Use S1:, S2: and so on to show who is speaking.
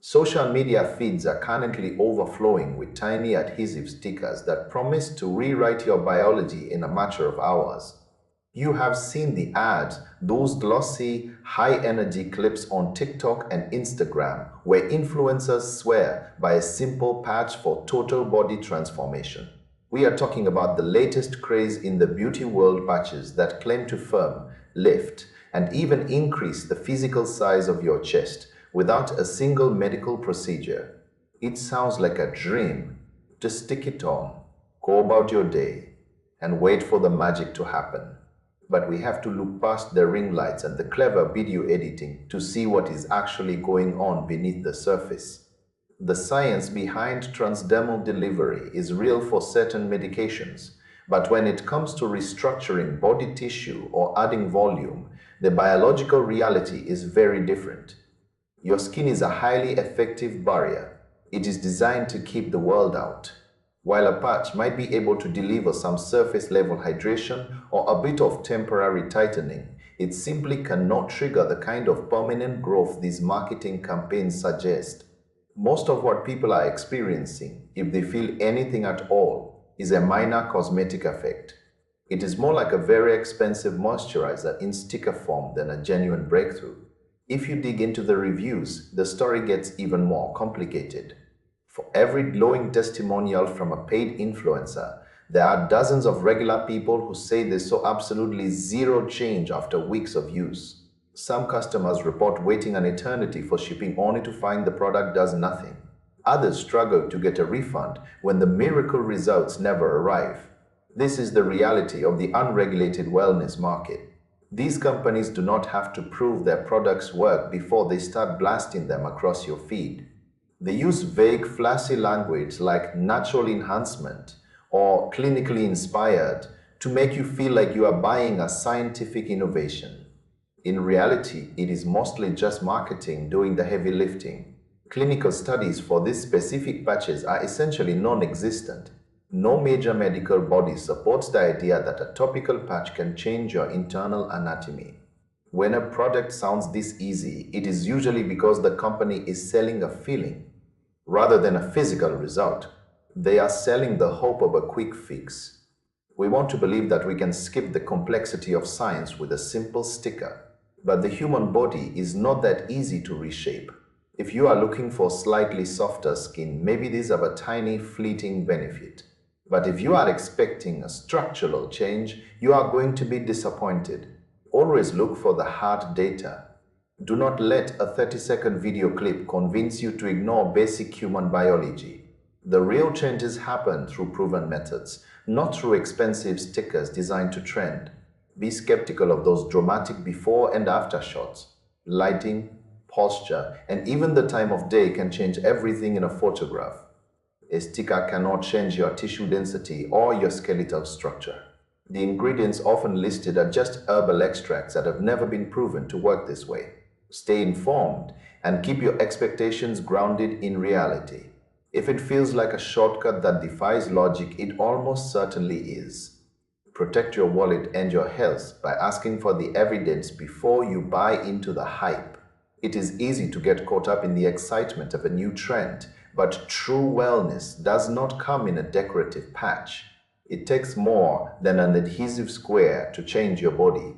S1: Social media feeds are currently overflowing with tiny adhesive stickers that promise to rewrite your biology in a matter of hours. You have seen the ads, those glossy, high-energy clips on TikTok and Instagram where influencers swear by a simple patch for total body transformation. We are talking about the latest craze in the beauty world, patches that claim to firm, lift, and even increase the physical size of your chest without a single medical procedure. It sounds like a dream. Just stick it on, go about your day, and wait for the magic to happen. But we have to look past the ring lights and the clever video editing to see what is actually going on beneath the surface. The science behind transdermal delivery is real for certain medications, but when it comes to restructuring body tissue or adding volume, the biological reality is very different. Your skin is a highly effective barrier. It is designed to keep the world out. While a patch might be able to deliver some surface-level hydration or a bit of temporary tightening, it simply cannot trigger the kind of permanent growth these marketing campaigns suggest. Most of what people are experiencing, if they feel anything at all, is a minor cosmetic effect. It is more like a very expensive moisturizer in sticker form than a genuine breakthrough. If you dig into the reviews, the story gets even more complicated. For every glowing testimonial from a paid influencer, there are dozens of regular people who say they saw absolutely zero change after weeks of use. Some customers report waiting an eternity for shipping only to find the product does nothing. Others struggle to get a refund when the miracle results never arrive. This is the reality of the unregulated wellness market. These companies do not have to prove their products work before they start blasting them across your feed. They use vague, flashy language like natural enhancement or clinically inspired to make you feel like you are buying a scientific innovation. In reality, it is mostly just marketing doing the heavy lifting. Clinical studies for these specific patches are essentially non-existent. No major medical body supports the idea that a topical patch can change your internal anatomy. When a product sounds this easy, it is usually because the company is selling a feeling rather than a physical result. They are selling the hope of a quick fix. We want to believe that we can skip the complexity of science with a simple sticker. But the human body is not that easy to reshape. If you are looking for slightly softer skin, maybe these have a tiny, fleeting benefit. But if you are expecting a structural change, you are going to be disappointed. Always look for the hard data. Do not let a 30-second video clip convince you to ignore basic human biology. The real changes happen through proven methods, not through expensive stickers designed to trend. Be skeptical of those dramatic before and after shots. Lighting, posture, and even the time of day can change everything in a photograph. A sticker cannot change your tissue density or your skeletal structure. The ingredients often listed are just herbal extracts that have never been proven to work this way. Stay informed and keep your expectations grounded in reality. If it feels like a shortcut that defies logic, it almost certainly is. Protect your wallet and your health by asking for the evidence before you buy into the hype. It is easy to get caught up in the excitement of a new trend, but true wellness does not come in a decorative patch. It takes more than an adhesive square to change your body.